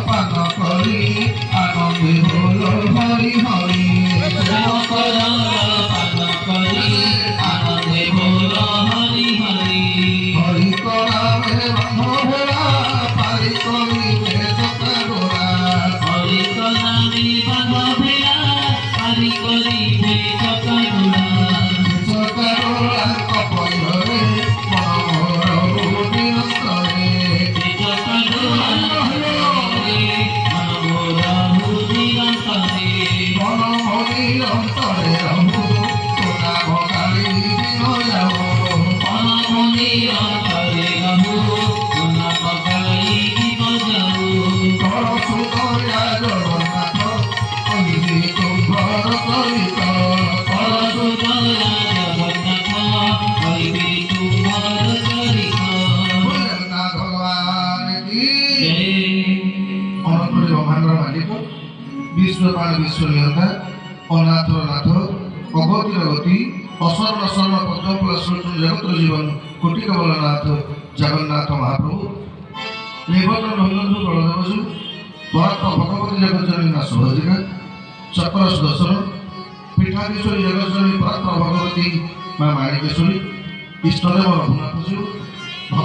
পান করি আনন্দে হলো হরি হরি সেবকর পান করি আনন্দে হলো হরি হরি হরি করাবে বান্ধবেরা পারি করিবে সকালোরা হরি নামে বান্ধবেরা পারি করিবে সকালোরা সকালোরা কপয়রে মনোহর নিরন্তরে মনোহরি অন্তরে রহু তোরা ভগারি দিন যাব কর সুদয়া জগন্নাথ কলিবি তুম্ভর কলিত ভোলেনাথ ভগবান কি অনন্ত ব্রহ্মাণ্ডর মালিক বিশ্বপাল বিশ্বনিয়তা অনাথর নাথ অগতির গতি অসর্ণ সর্ব পদ্মফুল সৃষ্টি জগত জীবন কোটি কমলনাথ জগন্নাথ মহাপ্রভু নিবন্ধ নন্দু বলদেবসু মহাত্মা ভগবতী জগজ্জনী না সহজিকা চক্র সুদর্শন পীঠাধীশ্বরী জগজ্জনী পরাত্মা ভগবতী মা মাণিকেশ্বরী ইষ্টদেব রঘুনাথ